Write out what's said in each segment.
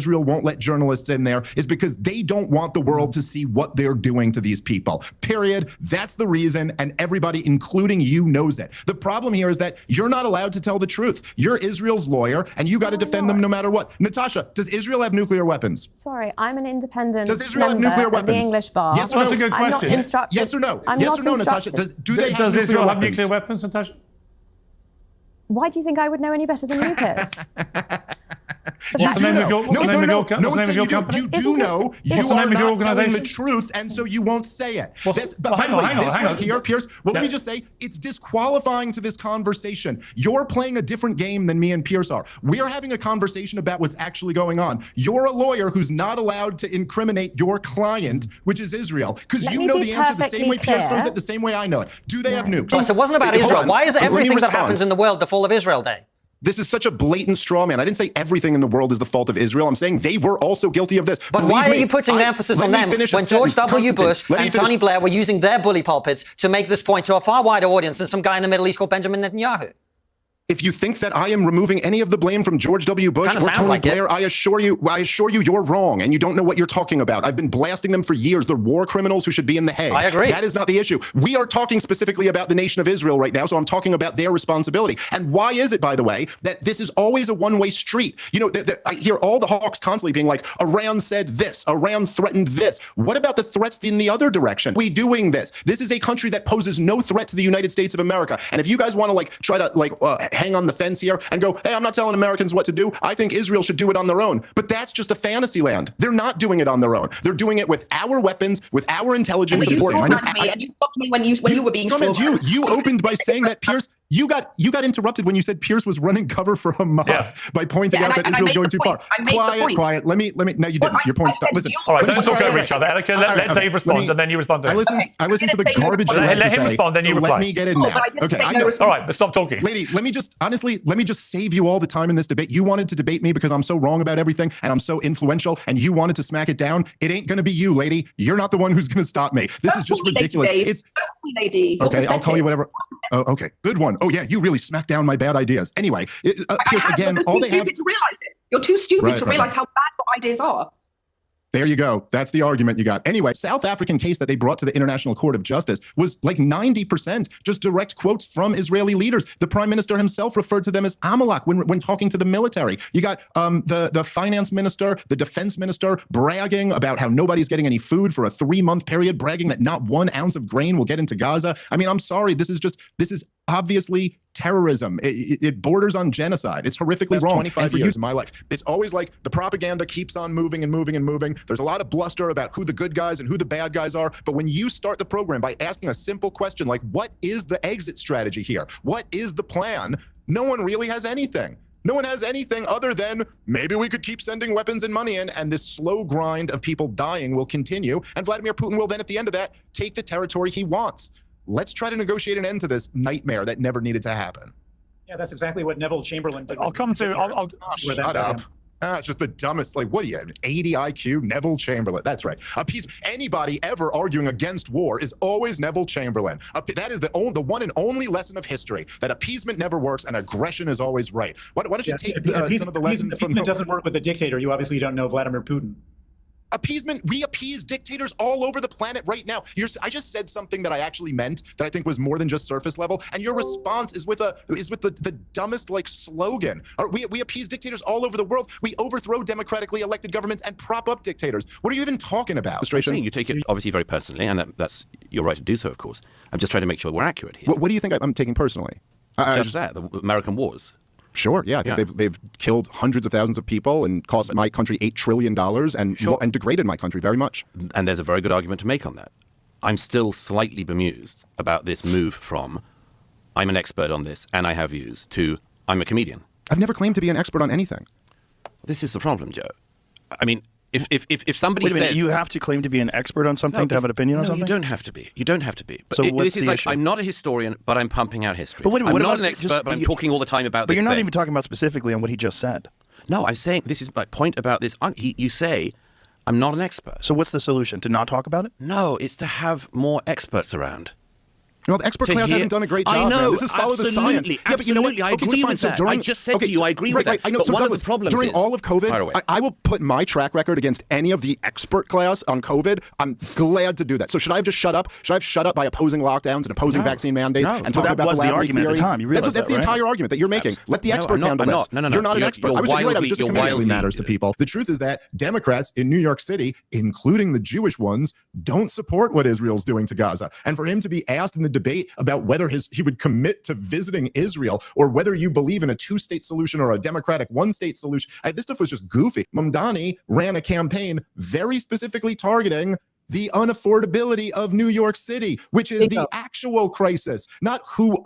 Israel won't let journalists in there is because they don't want the world to see what they're doing to these people. Period. That's the reason, and everybody, including you, knows it. The problem here is that you're not allowed to tell the truth. You're Israel's lawyer, and you got to defend them no matter what. Natasha, does Israel have nuclear weapons? Sorry, I'm an independent does Israel have nuclear weapons? Of the English bar. Yes or no? That's a good question. I'm not instructed. Yes or no? I'm yes not or no, instructed. Natasha? Do they have Does nuclear Israel have weapons? nuclear weapons, Natasha? Why do you think I would know any better than you, Piers? What's the name of your company? You do know. You are name of your not telling the organization? truth, and so you won't say it. Well, By the way, this hang right on. here, Piers, well, let Yeah. me just say, it's disqualifying to this conversation. You're playing a different game than me and Piers are. We are having a conversation about what's actually going on. You're a lawyer who's not allowed to incriminate your client, which is Israel, because you know the answer the same way Piers knows it, the same way I know it. Do they have nukes? So it wasn't about Israel. Why is everything that happens in the world the fall of Israel Day? This is such a blatant straw man. I didn't say everything in the world is the fault of Israel. I'm saying they were also guilty of this. But why are you putting the emphasis on them when George W. Bush and Tony Blair were using their bully pulpits to make this point to a far wider audience than some guy in the Middle East called Benjamin Netanyahu? If you think that I am removing any of the blame from George W. Bush or Tony Blair, I assure you you're wrong, and you don't know what you're talking about. I've been blasting them for years. They're war criminals who should be in the Hague. I agree. That is not the issue. We are talking specifically about the nation of Israel right now, so I'm talking about their responsibility. And why is it, by the way, that this is always a one-way street? You know, I hear all the hawks constantly being like, Iran said this, Iran threatened this. What about the threats in the other direction? We doing this? This is a country that poses no threat to the United States of America. And if you guys want to try to hang on the fence here and go, hey, I'm not telling Americans what to do. I think Israel should do it on their own. But that's just a fantasy land. They're not doing it on their own. They're doing it with our weapons, with our intelligence. You stopped me when you were being You opened by saying that Piers. You got interrupted when you said Piers was running cover for Hamas by pointing out that Israel's going too far. Quiet. Let me. No, you didn't. Your point stopped. Listen. All right, don't talk over each other. Let Dave respond, and then you respond to him. I listened to the garbage. Let him respond, then you reply. Let me get in now. Okay. All right, but stop talking. Lady, let me just save you all the time in this debate. You wanted to debate me because I'm so wrong about everything and I'm so influential, and you wanted to smack it down. It ain't going to be you, lady. You're not the one who's going to stop me. This is just ridiculous. It's lady. Okay, I'll tell you whatever. Oh, okay, good one. Oh yeah, you really smacked down my bad ideas. Anyway, Piers, again, all they have. You're too stupid to realize it. You're too stupid to realize how bad your ideas are. There you go. That's the argument you got. Anyway, South African case that they brought to the International Court of Justice was like 90% just direct quotes from Israeli leaders. The prime minister himself referred to them as Amalek when talking to the military. You got the finance minister, the defense minister bragging about how nobody's getting any food for a 3-month period, bragging that not 1 ounce of grain will get into Gaza. I mean, I'm sorry. This is obviously terrorism. It borders on genocide. It's horrifically wrong. 25 years in my life. It's always like the propaganda keeps on moving and moving and moving. There's a lot of bluster about who the good guys and who the bad guys are. But when you start the program by asking a simple question like, what is the exit strategy here? What is the plan? No one really has anything. No one has anything other than maybe we could keep sending weapons and money in, and this slow grind of people dying will continue. And Vladimir Putin will then, at the end of that, take the territory he wants. Let's try to negotiate an end to this nightmare that never needed to happen. Yeah, that's exactly what Neville Chamberlain did. Shut up. It's just the dumbest. Like, what do you have? 80 IQ? Neville Chamberlain. That's right. Anybody ever arguing against war is always Neville Chamberlain. That is the one and only lesson of history, that appeasement never works and aggression is always right. Why don't you take some of the lessons from... Appeasement doesn't work with a dictator. You obviously don't know Vladimir Putin. Appeasement, we appease dictators all over the planet right now. I just said something that I actually meant, that I think was more than just surface level, and your response is with the dumbest slogan. We appease dictators all over the world. We overthrow democratically elected governments and prop up dictators. What are you even talking about? I'm saying you take it obviously very personally, and that's your right to do so, of course. I'm just trying to make sure we're accurate here. What do you think I'm taking personally? Just that, the American wars. Sure, yeah. I think they've killed hundreds of thousands of people and cost my country $8 trillion and degraded my country very much. And there's a very good argument to make on that. I'm still slightly bemused about this move from I'm an expert on this and I have views to I'm a comedian. I've never claimed to be an expert on anything. This is the problem, Joe. I mean, if somebody Wait a minute, says... you have to claim to be an expert on something to have an opinion on something? No, you don't have to be. You don't have to be. But so what's this is the like, issue? I'm not a historian, but I'm pumping out history. But wait a minute, I'm not an expert, but I'm talking all the time about this But you're not thing. even talking about specifically on what he just said. No, I'm saying, this is my point about this. You say, I'm not an expert. So what's the solution? To not talk about it? No, it's to have more experts around. Well, the expert class hasn't done a great job. I know. Man. This is follow the science. Absolutely. Yeah, but you know what? I Okay, agree so fine. with So that. during, I just said to you, I agree with that. I know. But So one Douglas, of the problems during is, all of COVID, I will put my track record against any of the expert class on COVID. I'm glad to do that. So should I have just shut up? Should I have shut up by opposing lockdowns and opposing vaccine mandates and talking that about was the argument theory? at the time. You realize that's the right? entire argument that you're making. Let the experts handle this. No. You're not an expert. You're I was right. I was just a wildly- comedian. Matters to people. The truth is that Democrats in New York City, including the Jewish ones, don't support what Israel's doing to Gaza. And for him to be asked in the debate about whether he would commit to visiting Israel or whether you believe in a two-state solution or a democratic one-state solution, this stuff was just goofy. Mamdani ran a campaign very specifically targeting the unaffordability of New York City, which is the actual crisis, not who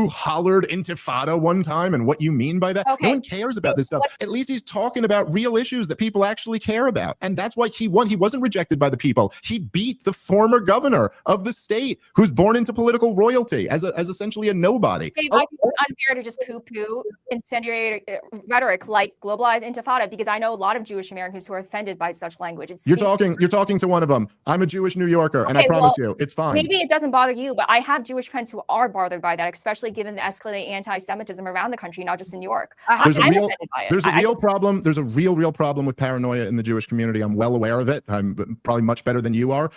hollered intifada one time and what you mean by that. Okay. No one cares about this stuff. At least he's talking about real issues that people actually care about. And that's why he won. He wasn't rejected by the people. He beat the former governor of the state who's born into political royalty as essentially a nobody. Dave, I think it's unfair to just poo-poo incendiary rhetoric like globalized intifada, because I know a lot of Jewish Americans who are offended by such language. You're talking to one of them. I'm a Jewish New Yorker, and I promise you, it's fine. Maybe it doesn't bother you, but I have Jewish friends who are bothered by that, especially given the escalating anti-Semitism around the country, not just in New York. There's a real problem. There's a real problem with paranoia in the Jewish community. I'm well aware of it. I'm probably much better than you are.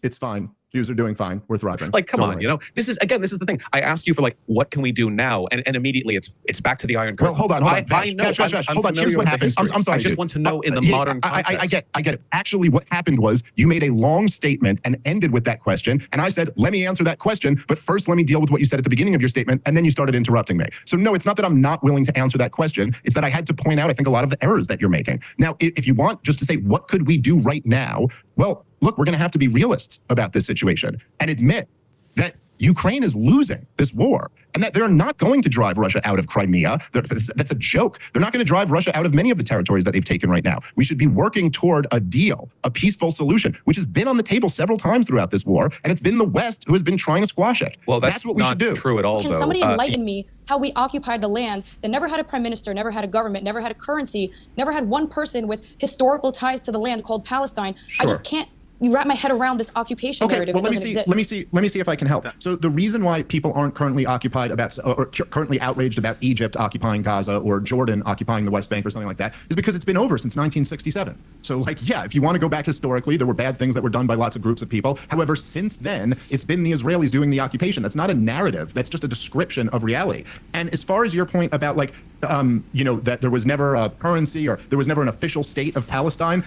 It's fine. Jews are doing fine. We're thriving. Like, come on, this is the thing. I asked you for what can we do now? And immediately it's back to the Iron Curtain. Well, hold on. I know. Hold on. Here's what happened. I'm sorry. I just want to know in the modern context. I get it. Actually, what happened was you made a long statement and ended with that question. And I said, let me answer that question. But first, let me deal with what you said at the beginning of your statement. And then you started interrupting me. So no, it's not that I'm not willing to answer that question. It's that I had to point out, I think, a lot of the errors that you're making. Now, if you want just to say, what could we do right now? Well, look, we're going to have to be realists about this situation and admit that Ukraine is losing this war and that they're not going to drive Russia out of Crimea. That's a joke. They're not going to drive Russia out of many of the territories that they've taken right now. We should be working toward a deal, a peaceful solution, which has been on the table several times throughout this war, and it's been the West who has been trying to squash it. Well, that's what we should do. Not true at all, Can somebody enlighten me how we occupied the land that never had a prime minister, never had a government, never had a currency, never had one person with historical ties to the land called Palestine? Sure. I just can't wrap my head around this occupation narrative. Well, let me see if I can help. So the reason why people aren't currently occupied or currently outraged about Egypt occupying Gaza or Jordan occupying the West Bank or something like that is because it's been over since 1967. So if you want to go back historically, there were bad things that were done by lots of groups of people. However, since then, it's been the Israelis doing the occupation. That's not a narrative. That's just a description of reality. And as far as your point about that there was never a currency or there was never an official state of Palestine,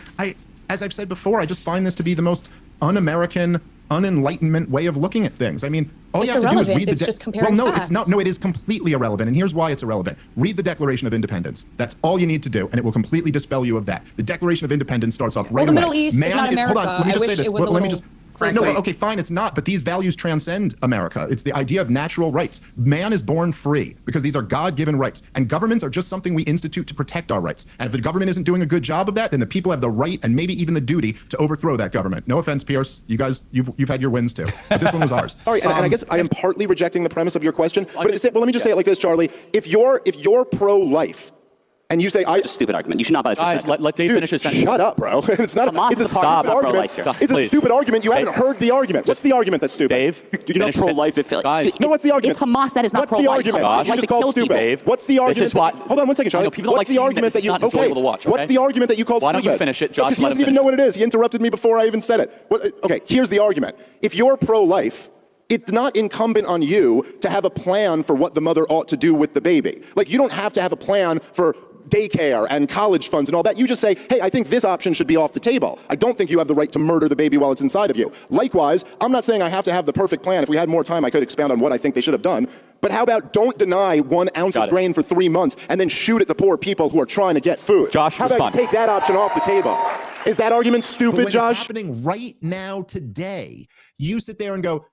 as I've said before, I just find this to be the most un-American, un-enlightenment way of looking at things. I mean, all you have to do is read it's just comparing Well, no, facts. it's not. No, it is completely irrelevant. And here's why it's irrelevant. Read the Declaration of Independence. That's all you need to do, and it will completely dispel you of that. The Declaration of Independence starts off right away. The Middle East is not America. Hold on, let me just say this. Let me just No, okay, fine, it's not, but these values transcend America. It's the idea of natural rights. Man is born free because these are God-given rights, and governments are just something we institute to protect our rights. And if the government isn't doing a good job of that, then the people have the right and maybe even the duty to overthrow that government. No offense, Pierce. You guys, you've had your wins too, but this one was ours. All right, and I guess I am partly rejecting the premise of your question, but let me just say it like this, Charlie. If you're pro-life, and you say, it's a stupid argument. You should not buy this. Guys, let Dave finish his sentence. Shut up, bro. It's not. It's a stupid argument. It's a stupid argument. You haven't heard the argument. What's the argument that's stupid? Dave, you're not pro-life. Guys, no, what's the argument? It's Hamas that is not pro-life. What's the argument? You just called stupid. Dave, what's the argument? This is what. Hold on one second, Charlie. What's the argument that you? Okay. What's the argument that you called stupid? Why don't you finish it, Josh? Because he doesn't even know what it is. He interrupted me before I even said it. Okay, here's the argument. If you're pro-life, it's not incumbent on you to have a plan for what the mother ought to do with the baby. Like, you don't have to have a plan for daycare and college funds and all that. You just say, hey, I think this option should be off the table. I don't think you have the right to murder the baby while it's inside of you. Likewise, I'm not saying I have to have the perfect plan. If we had more time, I could expound on what I think they should have done. But how about don't deny 1 ounce of grain for 3 months and then shoot at the poor people who are trying to get food? Josh, how about you take that option off the table? Is that argument stupid, Josh? It's happening right now today. You sit there and go,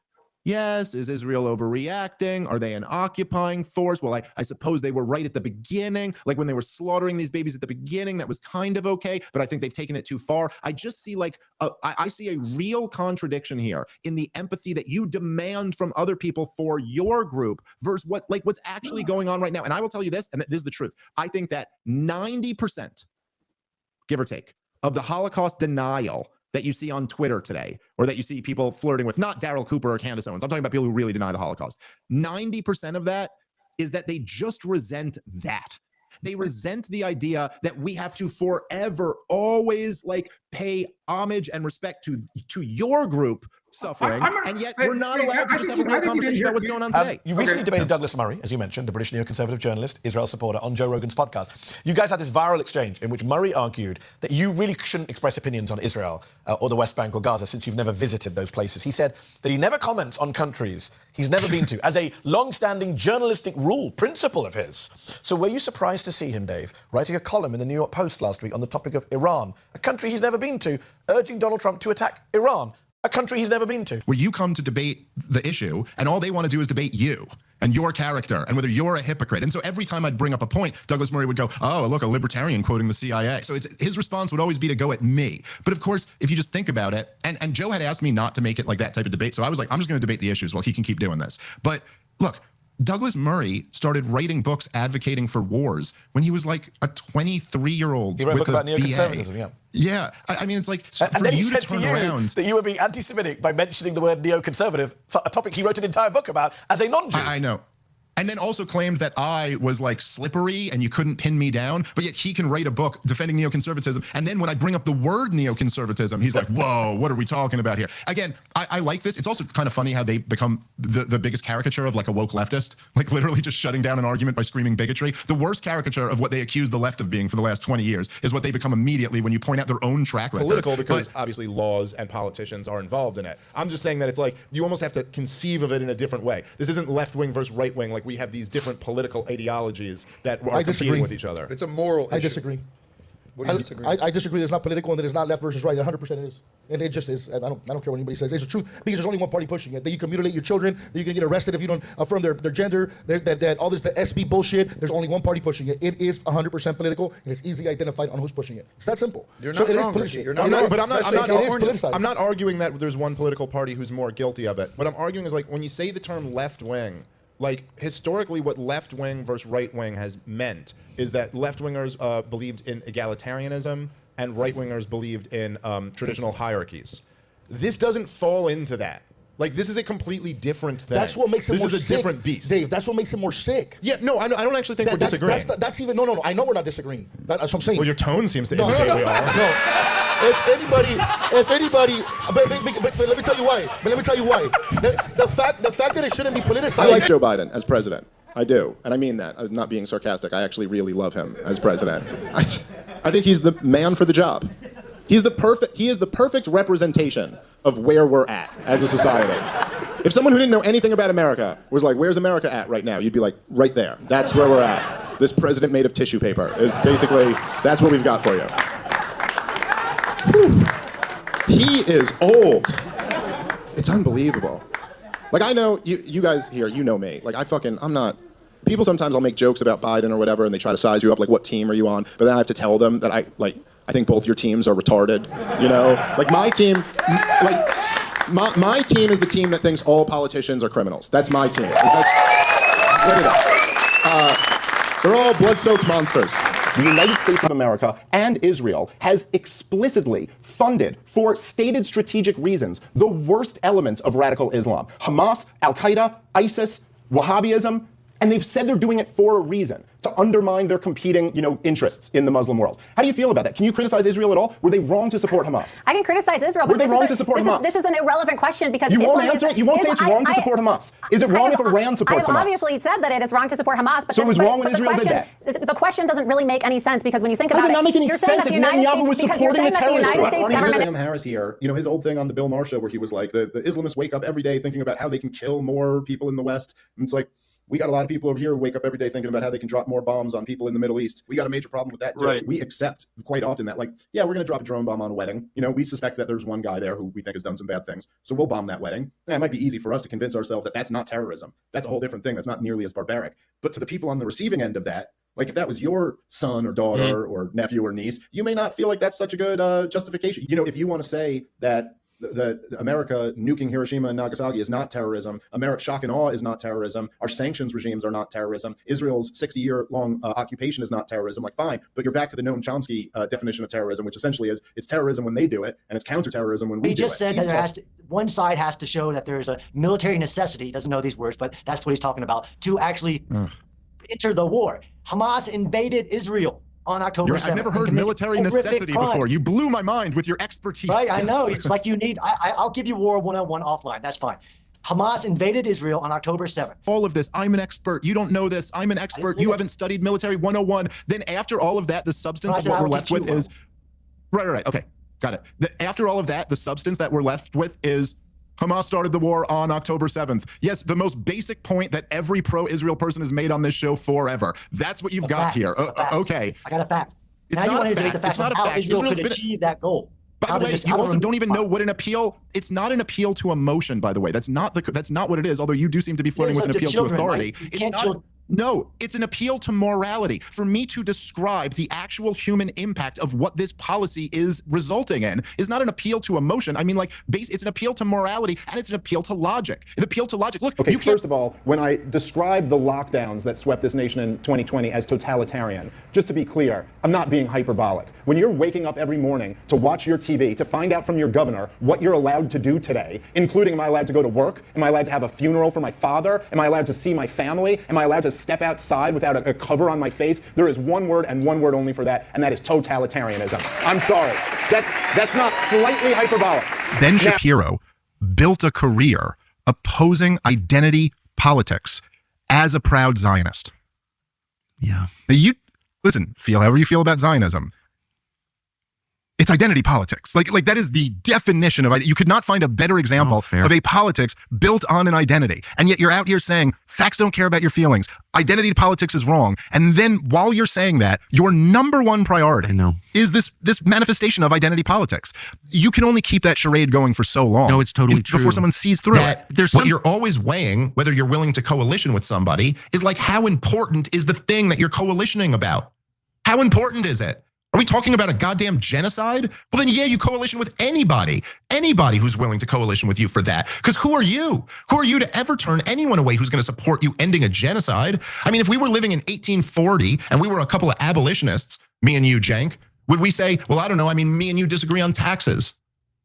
yes, is Israel overreacting? Are they an occupying force? Well, I suppose they were right at the beginning. Like when they were slaughtering these babies at the beginning, that was kind of okay, but I think they've taken it too far. I just see I see a real contradiction here in the empathy that you demand from other people for your group versus what's actually going on right now. And I will tell you this, and this is the truth. I think that 90%, give or take, of the Holocaust denial that you see on Twitter today, or that you see people flirting with, not Daryl Cooper or Candace Owens, I'm talking about people who really deny the Holocaust. 90% of that is that they just resent that. They resent the idea that we have to forever always like pay homage and respect to your group suffering, and yet we're not allowed to just have a real conversation about what's going on today. You recently debated Douglas Murray, as you mentioned, the British neoconservative journalist, Israel supporter, on Joe Rogan's podcast. You guys had this viral exchange in which Murray argued that you really shouldn't express opinions on Israel or the West Bank or Gaza since you've never visited those places. He said that he never comments on countries he's never been to, as a long-standing journalistic principle of his. So were you surprised to see him, Dave, writing a column in the New York Post last week on the topic of Iran, a country he's never been to, urging Donald Trump to attack Iran, a country he's never been to? Where you come to debate the issue, and all they want to do is debate you and your character and whether you're a hypocrite. And so every time I'd bring up a point, Douglas Murray would go, oh, look, a libertarian quoting the CIA. So his response would always be to go at me. But of course, if you just think about it, and Joe had asked me not to make it like that type of debate. So I was like, I'm just going to debate the issues while he can keep doing this. But look, Douglas Murray started writing books advocating for wars when he was like a 23-year-old. He wrote a book about neoconservatism, yeah. Yeah, I mean, it's like, and then he said to you that you were being anti-Semitic by mentioning the word neoconservative, a topic he wrote an entire book about as a non-Jew. I know. And then also claimed that I was like slippery and you couldn't pin me down, but yet he can write a book defending neoconservatism. And then when I bring up the word neoconservatism, he's like, whoa, what are we talking about here? Again, I like this. It's also kind of funny how they become the biggest caricature of like a woke leftist, like literally just shutting down an argument by screaming bigotry. The worst caricature of what they accuse the left of being for the last 20 years is what they become immediately when you point out their own track record. Political, because obviously laws and politicians are involved in it. I'm just saying that it's like, you almost have to conceive of it in a different way. This isn't left-wing versus right-wing. Like we have these different political ideologies that are competing with each other. It's a moral issue. I disagree. What do you disagree? I disagree. It's not political and that it's not left versus right. 100% it is. And it just is. And I don't care what anybody says. It's the truth because there's only one party pushing it. That you can mutilate your children. That you can get arrested if you don't affirm their gender. That all this the SB bullshit. There's only one party pushing it. It is 100% political and it's easily identified on who's pushing it. It's that simple. You're not wrong, Ricky. You're not wrong. But I'm not arguing that there's one political party who's more guilty of it. What I'm arguing is like when you say the term left wing, like historically what left wing versus right wing has meant is that left wingers believed in egalitarianism and right wingers believed in traditional hierarchies. This doesn't fall into that. Like this is a completely different thing. That's what makes it more sick. This is a different beast. Dave, that's what makes it more sick. Yeah, no, I don't actually think we're disagreeing. That's even, no, I know we're not disagreeing. That's what I'm saying. Well, your tone seems to indicate we are. No. If anybody, but let me tell you why. The fact that it shouldn't be politicized. I like Joe Biden as president. I do, and I mean that. I'm not being sarcastic. I actually really love him as president. I think he's the man for the job. He is the perfect representation of where we're at as a society. If someone who didn't know anything about America was like, where's America at right now? You'd be like, right there. That's where we're at. This president made of tissue paper is basically, that's what we've got for you. Whew. He is old. It's unbelievable. Like I know, you guys here, you know me. Like I'm not, people sometimes I'll make jokes about Biden or whatever and they try to size you up, like what team are you on? But then I have to tell them that I think both your teams are retarded, you know? Like my team, my team is the team that thinks all politicians are criminals. That's my team. Look at that. They're all blood-soaked monsters. The United States of America and Israel has explicitly funded, for stated strategic reasons, the worst elements of radical Islam. Hamas, Al-Qaeda, ISIS, Wahhabism, and they've said they're doing it for a reason, to undermine their competing, interests in the Muslim world. How do you feel about that? Can you criticize Israel at all? Were they wrong to support Hamas? I can criticize Israel, but Were they wrong to support Hamas? This is an irrelevant question because you won't answer it. You won't say it's wrong to support Hamas. Is it wrong if Iran supports Hamas? I've obviously said that it is wrong to support Hamas, but so it was wrong when Israel did that. The question doesn't really make any sense because when you think about it, it does not make any sense if Netanyahu was supporting the terrorists. Sam Harris here, his old thing on the Bill Maher show where he was like, the Islamists wake up every day thinking about how they can kill more people in the West. And it's like, we got a lot of people over here who wake up every day thinking about how they can drop more bombs on people in the Middle East. We got a major problem with that too. Right. We accept quite often that, we're going to drop a drone bomb on a wedding. We suspect that there's one guy there who we think has done some bad things. So we'll bomb that wedding. It might be easy for us to convince ourselves that that's not terrorism. That's a whole different thing. That's not nearly as barbaric. But to the people on the receiving end of that, like if that was your son or daughter or nephew or niece, you may not feel like that's such a good justification. If you want to say that that America nuking Hiroshima and Nagasaki is not terrorism. America's shock and awe is not terrorism. Our sanctions regimes are not terrorism. Israel's 60-year-long occupation is not terrorism. Like, fine, but you're back to the Noam Chomsky definition of terrorism, which essentially is it's terrorism when they do it, and it's counterterrorism when we do it. He just said that there has to, one side has to show that there's a military necessity, he doesn't know these words, but that's what he's talking about, to actually enter the war. Hamas invaded Israel on October 7th. I've never heard military necessity before. You blew my mind with your expertise. Right, I know. It's like you need, I'll give you War 101 offline. That's fine. Hamas invaded Israel on October 7th. All of this, I'm an expert. You don't know this. I'm an expert. You haven't studied military 101. Then after all of that, the substance of what we're left with is... Right. Okay, got it. After all of that, the substance that we're left with is Hamas started the war on October 7th. Yes, the most basic point that every pro-Israel person has made on this show forever. That's what you've got here. Okay. I got a fact. It's now not you a fact. The fact It's not a how fact. Israel could achieve that goal. By the way, you also don't even know what an appeal. It's not an appeal to emotion. By the way, that's not what it is. Although you do seem to be flirting with an appeal to authority. Right? No, it's an appeal to morality. For me to describe the actual human impact of what this policy is resulting in is not an appeal to emotion. I mean, like, it's an appeal to morality, and it's an appeal to logic. An appeal to logic. Look, okay, first of all, when I describe the lockdowns that swept this nation in 2020 as totalitarian, just to be clear, I'm not being hyperbolic. When you're waking up every morning to watch your TV, to find out from your governor what you're allowed to do today, including, am I allowed to go to work? Am I allowed to have a funeral for my father? Am I allowed to see my family? Am I allowed to step outside without a cover on my face? There is one word and one word only for that, and that is totalitarianism. I'm sorry. That's not slightly hyperbolic. Ben Shapiro built a career opposing identity politics as a proud Zionist. Yeah. Now listen, feel however you feel about Zionism. It's identity politics. Like that is the definition of it. You could not find a better example of a politics built on an identity. And yet you're out here saying facts don't care about your feelings. Identity politics is wrong. And then while you're saying that, your number one priority is this manifestation of identity politics. You can only keep that charade going for so long. No, it's totally true. Before someone sees through it. What you're always weighing, whether you're willing to coalition with somebody, is like, how important is the thing that you're coalitioning about? How important is it? Are we talking about a goddamn genocide? Well, then, yeah, you coalition with anybody who's willing to coalition with you for that. Because who are you? Who are you to ever turn anyone away who's going to support you ending a genocide? I mean, if we were living in 1840 and we were a couple of abolitionists, me and you, Cenk, would we say, well, I don't know, I mean, me and you disagree on taxes.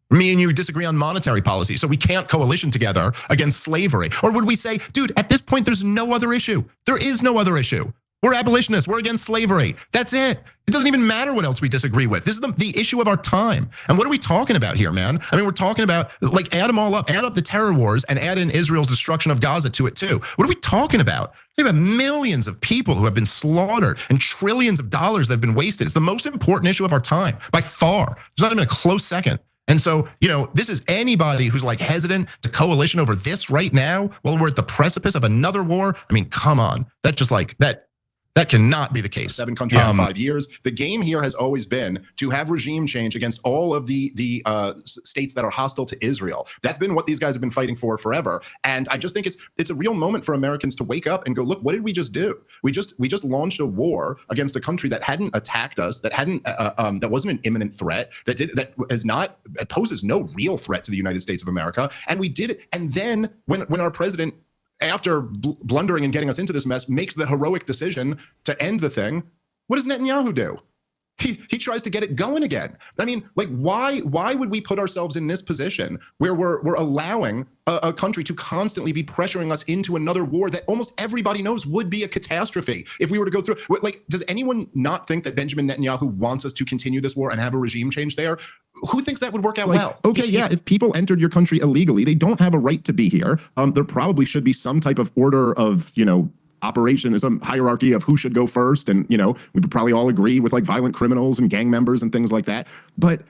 Me and you disagree on monetary policy, so we can't coalition together against slavery. Or would we say, dude, at this point, there's no other issue. There is no other issue. We're abolitionists. We're against slavery. That's it. It doesn't even matter what else we disagree with. This is the issue of our time. And what are we talking about here, man? I mean, we're talking about, like, add them all up. Add up the terror wars and add in Israel's destruction of Gaza to it, too. What are we talking about? We have millions of people who have been slaughtered and trillions of dollars that have been wasted. It's the most important issue of our time, by far. There's not even a close second. And so, this is anybody who's like hesitant to coalition over this right now while we're at the precipice of another war. I mean, come on. That cannot be the case. 7 countries in 5 years. The game here has always been to have regime change against all of the states that are hostile to Israel. That's been what these guys have been fighting for forever. And I just think it's a real moment for Americans to wake up and go, look, what did we just do? We just launched a war against a country that hadn't attacked us, that wasn't an imminent threat, that poses no real threat to the United States of America. And we did it. And then when our president, after blundering and getting us into this mess, makes the heroic decision to end the thing, what does Netanyahu do? He tries to get it going again. I mean, like, why would we put ourselves in this position where we're allowing a country to constantly be pressuring us into another war that almost everybody knows would be a catastrophe if we were to go through? Like, does anyone not think that Benjamin Netanyahu wants us to continue this war and have a regime change there? Who thinks that would work out well? Okay, if people entered your country illegally, they don't have a right to be here. There probably should be some type of order of, operation, is some hierarchy of who should go first. And, we would probably all agree with like violent criminals and gang members and things like that. But,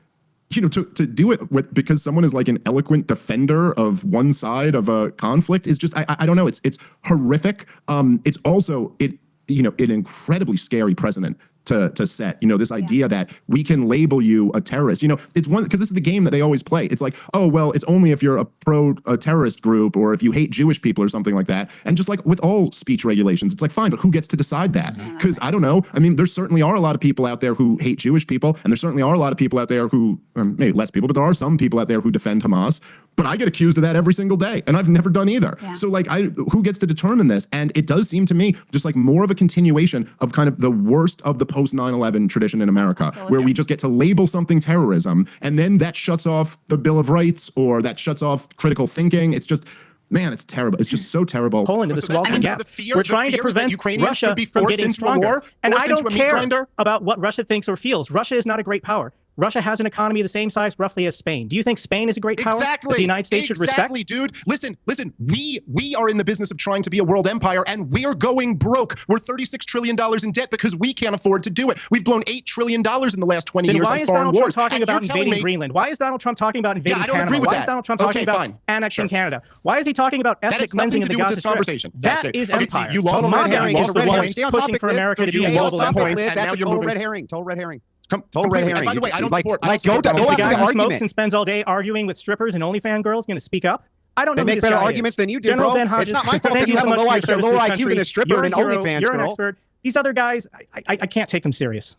to do it because someone is like an eloquent defender of one side of a conflict is just, I don't know. It's horrific. It's also, an incredibly scary precedent to set. You know, this idea that we can label you a terrorist. You know, it's one because this is the game that they always play. It's like, oh well, it's only if you're a terrorist group or if you hate Jewish people or something like that. And just like with all speech regulations, it's like fine, but who gets to decide that? Because I don't know. I mean, there certainly are a lot of people out there who hate Jewish people, and there certainly are a lot of people out there who, maybe less people, but there are some people out there who defend Hamas. But I get accused of that every single day, and I've never done either. So like, who gets to determine this? And it does seem to me just like more of a continuation of kind of the worst of the post 9/11 tradition in America, where we just get to label something terrorism, and then that shuts off the Bill of Rights or that shuts off critical thinking. It's just, man, it's terrible. It's just so terrible. Poland into this welcome gap. We're trying to prevent Russia from getting stronger. And I don't care about what Russia thinks or feels. Russia is not a great power. Russia has an economy the same size roughly as Spain. Do you think Spain is a great power that the United States should respect? Exactly, dude. Listen, we are in the business of trying to be a world empire, and we're going broke. We're $36 trillion in debt because we can't afford to do it. We've blown $8 trillion in the last 20 years on foreign wars. Why is Donald Trump talking about invading Greenland? Why is Donald Trump talking about invading Canada? Why is Donald Trump talking about annexing Canada? Why is he talking about ethnic cleansing in the Gaza Strip? That is empire. You lost the one pushing for America to be a global empire. That's a total red herring. Total red herring. Total red herring. By the way, I don't support. Go the after guy the who smokes argument. and spends all day arguing with strippers and OnlyFans girls going to speak up? I don't know. They who make this better guy arguments is. than you do, General bro. Ben Hodges, It's not my fault thank that you you so have a much for your lower service to IQ this than a stripper country. and You're a OnlyFans hero. You're an girl. expert. These other guys, I can't take them serious.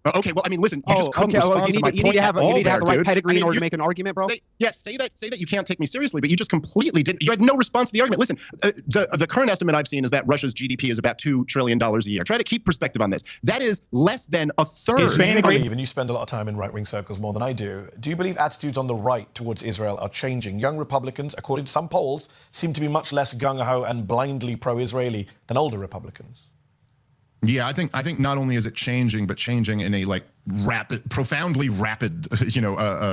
Okay, well, I mean, listen, you just couldn't okay. respond You to my need point to have at all the right there, dude. pedigree I mean, in order to make an argument, bro. Say that you can't take me seriously, but you just completely didn't. You had no response to the argument. Listen, the current estimate I've seen is that Russia's GDP is about $2 trillion a year. Try to keep perspective on this. That is less than a third. You believe, and you spend a lot of time in right-wing circles more than I do you believe attitudes on the right towards Israel are changing? Young Republicans, according to some polls, seem to be much less gung-ho and blindly pro-Israeli than older Republicans. Yeah, I think not only is it changing, but changing in a like profoundly rapid,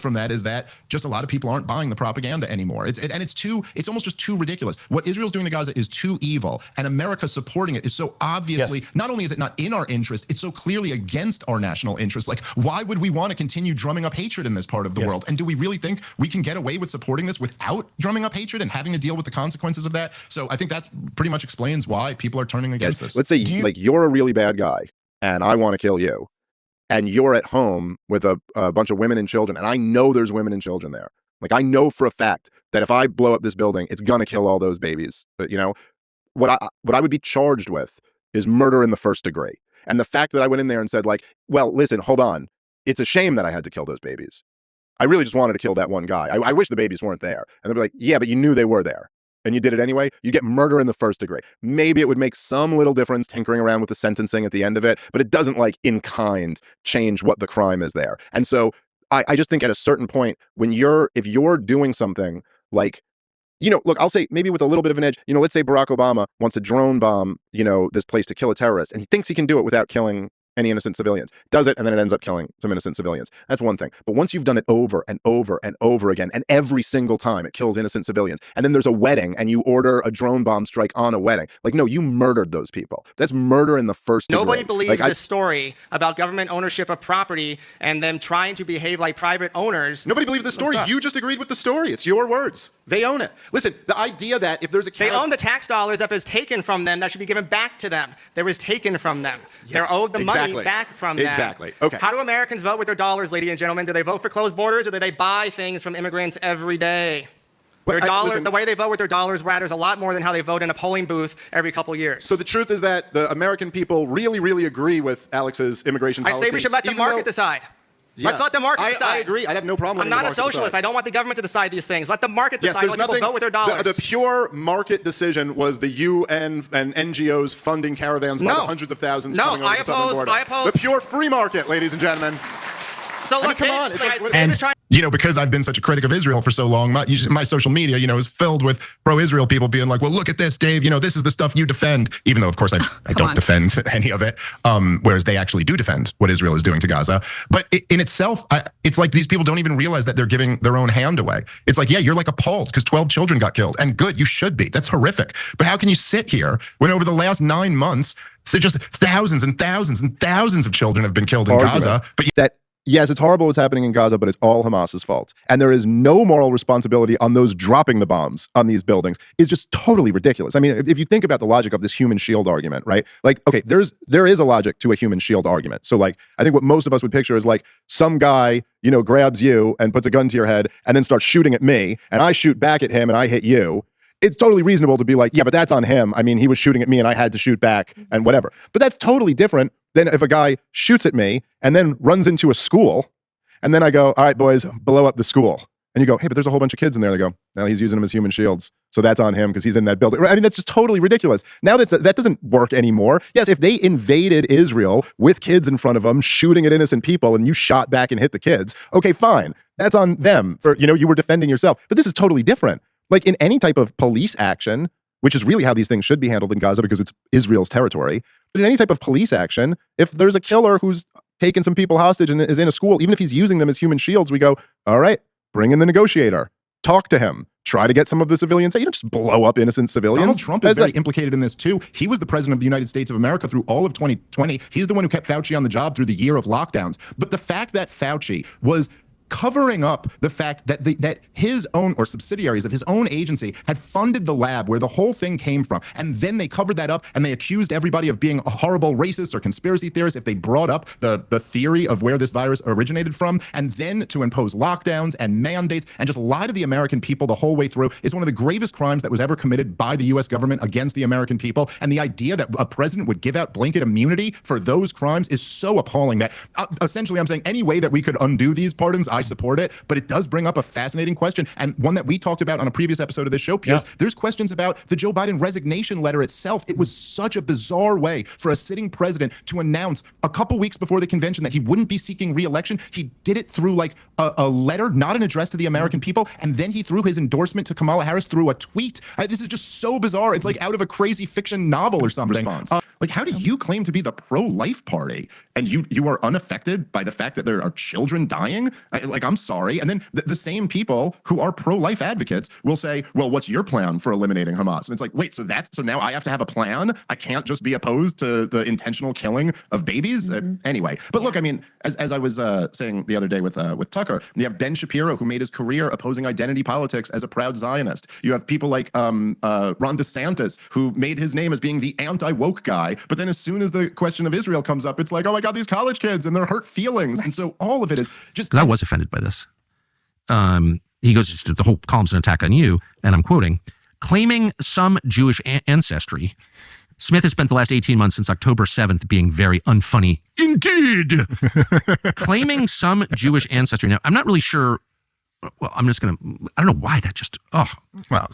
from that is that just a lot of people aren't buying the propaganda anymore. It's almost just too ridiculous. What Israel's doing to Gaza is too evil, and America supporting it is so obviously, not only is it not in our interest, it's so clearly against our national interest. Like, why would we want to continue drumming up hatred in this part of the world? And do we really think we can get away with supporting this without drumming up hatred and having to deal with the consequences of that? So I think that pretty much explains why people are turning against this. Let's say you're a really bad guy and I want to kill you. And you're at home with a bunch of women and children, and I know there's women and children there. Like, I know for a fact that if I blow up this building, it's gonna kill all those babies. But, what I would be charged with is murder in the first degree. And the fact that I went in there and said, like, well, listen, hold on. It's a shame that I had to kill those babies. I really just wanted to kill that one guy. I wish the babies weren't there. And they'd be like, yeah, but you knew they were there. And you did it anyway, you get murder in the first degree. Maybe it would make some little difference tinkering around with the sentencing at the end of it, but it doesn't like in kind change what the crime is there. And so I just think at a certain point, if you're doing something like, look, I'll say maybe with a little bit of an edge, let's say Barack Obama wants to drone bomb, this place to kill a terrorist, and he thinks he can do it without killing any innocent civilians. Does it, and then it ends up killing some innocent civilians. That's one thing. But once you've done it over and over and over again, and every single time it kills innocent civilians, and then there's a wedding and you order a drone bomb strike on a wedding, like, no, you murdered those people. That's murder in the first degree. Nobody believes this story about government ownership of property and them trying to behave like private owners. Nobody believes the story. You just agreed with the story. It's your words. They own it. Listen, the idea that if there's a they own the tax dollars that was taken from them that should be given back to them. That was taken from them. They're owed the money back from them. Exactly. Okay. How do Americans vote with their dollars, ladies and gentlemen? Do they vote for closed borders or do they buy things from immigrants every day? The way they vote with their dollars matters a lot more than how they vote in a polling booth every couple years. So the truth is that the American people really, really agree with Alex's immigration policy. I say we should let the market decide. Let's let the market decide. I agree. I'd have no problem. I'm not a socialist. I don't want the government to decide these things. Let the market decide what people vote with their dollars. The pure market decision was the UN and NGOs funding caravans by the hundreds of thousands coming over the southern border. I oppose. The pure free market, ladies and gentlemen. So look, come on. Because I've been such a critic of Israel for so long, my social media, is filled with pro-Israel people being like, well, look at this, Dave, this is the stuff you defend, even though, of course, I don't defend any of it, whereas they actually do defend what Israel is doing to Gaza. But in itself, it's like these people don't even realize that they're giving their own hand away. It's like, yeah, you're like appalled because 12 children got killed. And good, you should be. That's horrific. But how can you sit here when over the last 9 months, just thousands and thousands and thousands of children have been killed in Gaza? But that yes, it's horrible what's happening in Gaza, but it's all Hamas's fault. And there is no moral responsibility on those dropping the bombs on these buildings. It's just totally ridiculous. I mean, if you think about the logic of this human shield argument, right? Like, okay, there is a logic to a human shield argument. So like, I think what most of us would picture is like some guy, you know, grabs you and puts a gun to your head and then starts shooting at me, and I shoot back at him and I hit you. It's totally reasonable to be like, yeah, but that's on him. I mean, he was shooting at me and I had to shoot back and whatever. But that's totally different than if a guy shoots at me and then runs into a school, and then I go, all right, boys, blow up the school. And you go, hey, but there's a whole bunch of kids in there. They go, no, he's using them as human shields. So that's on him because he's in that building. I mean, that's just totally ridiculous. Now that doesn't work anymore. Yes, if they invaded Israel with kids in front of them, shooting at innocent people, and you shot back and hit the kids, okay, fine. That's on them for, you know, you were defending yourself. But this is totally different. Like in any type of police action, which is really how these things should be handled in Gaza because it's Israel's territory. But in any type of police action, if there's a killer who's taken some people hostage and is in a school, even if he's using them as human shields, we go, all right, bring in the negotiator, talk to him, try to get some of the civilians. You don't just blow up innocent civilians. Donald Trump is very implicated in this too. He was the president of the United States of America through all of 2020. He's the one who kept Fauci on the job through the year of lockdowns. But the fact that Fauci was covering up the fact that that his own or subsidiaries of his own agency had funded the lab where the whole thing came from, and then they covered that up and they accused everybody of being a horrible racist or conspiracy theorists if they brought up the theory of where this virus originated from, and then to impose lockdowns and mandates and just lie to the American people the whole way through is one of the gravest crimes that was ever committed by the U.S. government against the American people. And the idea that a president would give out blanket immunity for those crimes is so appalling that essentially I'm saying any way that we could undo these pardons, I support it, but it does bring up a fascinating question, and one that we talked about on a previous episode of this show, Piers. There's questions about the Joe Biden resignation letter itself. It was such a bizarre way for a sitting president to announce a couple weeks before the convention that he wouldn't be seeking re-election. He did it through like a letter, not an address to the American people, and then he threw his endorsement to Kamala Harris through a tweet. This is just so bizarre. It's like out of a crazy fiction novel or something. Like, how do you claim to be the pro-life party and you are unaffected by the fact that there are children dying? I'm sorry. And then the same people who are pro-life advocates will say, well, what's your plan for eliminating Hamas? And it's like, wait, so now I have to have a plan? I can't just be opposed to the intentional killing of babies? Anyway, but look, I mean, as I was saying the other day with Tucker, you have Ben Shapiro, who made his career opposing identity politics as a proud Zionist. You have people like Ron DeSantis, who made his name as being the anti-woke guy. But then as soon as the question of Israel comes up, it's like, oh my God, these college kids and their hurt feelings. And so all of it is just... I was offended by this. He goes, the whole column's an attack on you, and I'm quoting, claiming some Jewish ancestry. Smith has spent the last 18 months since October 7th being very unfunny. Indeed. Claiming some Jewish ancestry. Now, I'm not really sure. Well, I'm just going to, I don't know why that just, well.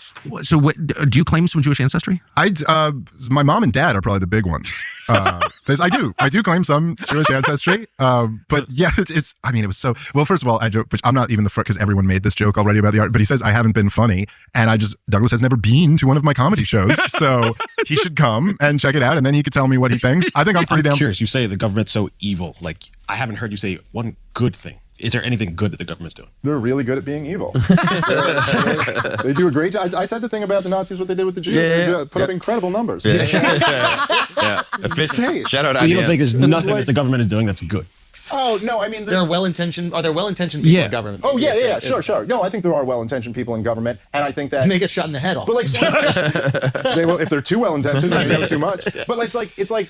So what, do you claim some Jewish ancestry? My mom and dad are probably the big ones. I do claim some Jewish ancestry. But yeah, I mean, it was so, well, first of all, I joke, but I'm not even the first, because everyone made this joke already about the art, but he says, I haven't been funny. And Douglas has never been to one of my comedy shows. So he should come and check it out. And then he could tell me what he thinks. I think I'm pretty damn curious. You say the government's so evil. Like, I haven't heard you say one good thing. Is there anything good that the government's doing? They're really good at being evil. They do a great job. I said the thing about the Nazis, what they did with the Jews. They put up incredible numbers. Shout out. So you don't think there's nothing that the government is doing that's good? Oh, no, I mean... There are well-intentioned people in government. Oh, yeah, sure. No, I think there are well-intentioned people in government, and I think that... And they get shot in the head off. But like, they will, if they're too well-intentioned, they know too much. But it's like...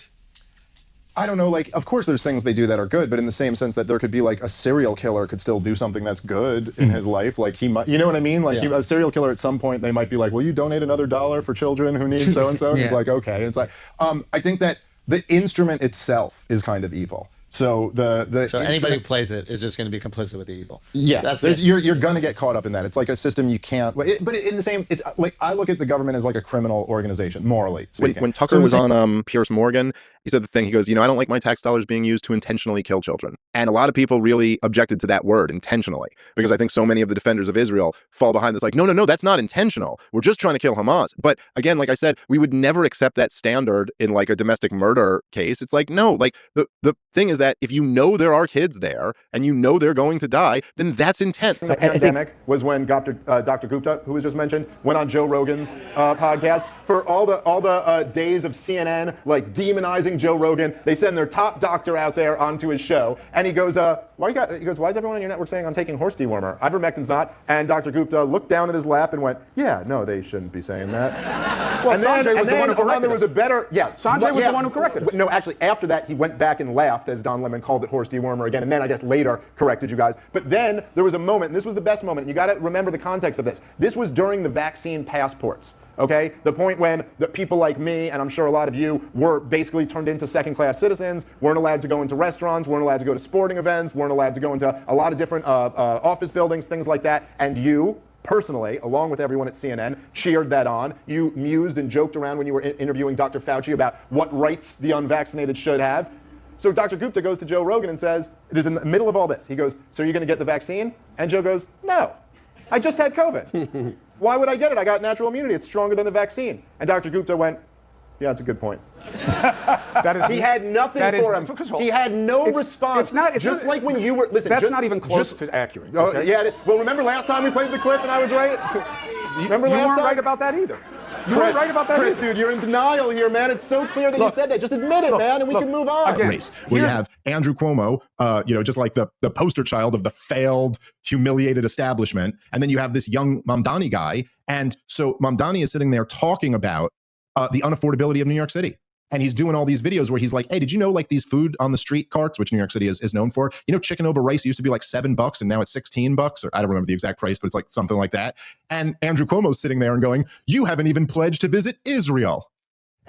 I don't know, like, of course there's things they do that are good, but in the same sense that there could be like a serial killer could still do something that's good in his life. Like he might, you know what I mean? Like a serial killer at some point, they might be like, will you donate another $1 for children who need so-and-so? And he's like, okay. And it's like, I think that the instrument itself is kind of evil. So so anybody who plays it is just going to be complicit with the evil. Yeah, you're going to get caught up in that. It's like a system you can't. But in the same, it's like I look at the government as like a criminal organization, morally speaking. When Tucker was on Piers Morgan, he said the thing. He goes, I don't like my tax dollars being used to intentionally kill children. And a lot of people really objected to that word, intentionally, because I think so many of the defenders of Israel fall behind this. Like, no, that's not intentional. We're just trying to kill Hamas. But again, like I said, we would never accept that standard in like a domestic murder case. It's like, no, like the thing is that if you know there are kids there and you know they're going to die, then that's intent. The pandemic was when Dr. Gupta, who was just mentioned, went on Joe Rogan's podcast for all the days of CNN like demonizing interviewing Joe Rogan. They send their top doctor out there onto his show, and he goes, why is everyone on your network saying I'm taking horse dewormer? Ivermectin's not. And Dr. Gupta looked down at his lap and went, yeah, no, they shouldn't be saying that. Well, Sanjay was the one who corrected there was a better, Sanjay was the one who corrected us. No, actually, after that, he went back and laughed as Don Lemon called it horse dewormer again, and then I guess later corrected you guys. But then there was a moment, and this was the best moment. You got to remember the context of this. This was during the vaccine passports. Okay, the point when the people like me, and I'm sure a lot of you, were basically turned into second-class citizens, weren't allowed to go into restaurants, weren't allowed to go to sporting events, weren't allowed to go into a lot of different office buildings, things like that. And you, personally, along with everyone at CNN, cheered that on. You mused and joked around when you were interviewing Dr. Fauci about what rights the unvaccinated should have. So Dr. Gupta goes to Joe Rogan and says, it is in the middle of all this. He goes, so are you going to get the vaccine? And Joe goes, no, I just had COVID. Why would I get it? I got natural immunity. It's stronger than the vaccine. And Dr. Gupta went, yeah, that's a good point. He had nothing for him. He had no response. It's like when you were, listen. That's not even close to accurate. Okay? Yeah, well, remember last time we played the clip and I was right? Remember last time? You weren't right about that either. You weren't right about that Chris, either. dude, you're in denial here, man. It's so clear that you said that. Just admit it, man, and we can move on. Race. We have Andrew Cuomo, just like the poster child of the failed, humiliated establishment. And then you have this young Mamdani guy. And so Mamdani is sitting there talking about the unaffordability of New York City. And he's doing all these videos where he's like, hey, did you know like these food on the street carts, which New York City is known for? You know, chicken over rice used to be like $7 and now it's $16, or I don't remember the exact price, but it's like something like that. And Andrew Cuomo's sitting there and going, you haven't even pledged to visit Israel.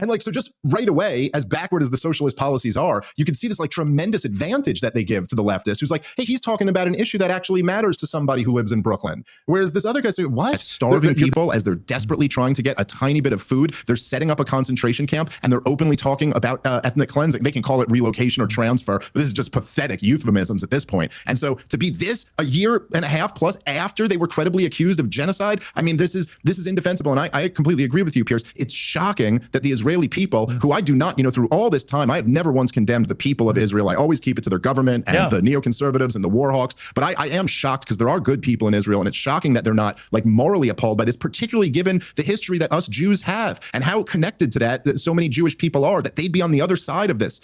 And like, so just right away, as backward as the socialist policies are, you can see this like tremendous advantage that they give to the leftist who's like, hey, he's talking about an issue that actually matters to somebody who lives in Brooklyn. Whereas this other guy said, what? Starving people as they're desperately trying to get a tiny bit of food. They're setting up a concentration camp and they're openly talking about ethnic cleansing. They can call it relocation or transfer, but this is just pathetic euphemisms at this point. And so to be this a year and a half plus after they were credibly accused of genocide, I mean, this is indefensible. And I completely agree with you, Pierce. It's shocking that the Israeli people, who I do not, through all this time, I have never once condemned the people of Israel. I always keep it to their government and the neoconservatives and the war hawks. But I am shocked because there are good people in Israel, and it's shocking that they're not like morally appalled by this, particularly given the history that us Jews have and how connected to that so many Jewish people are, that they'd be on the other side of this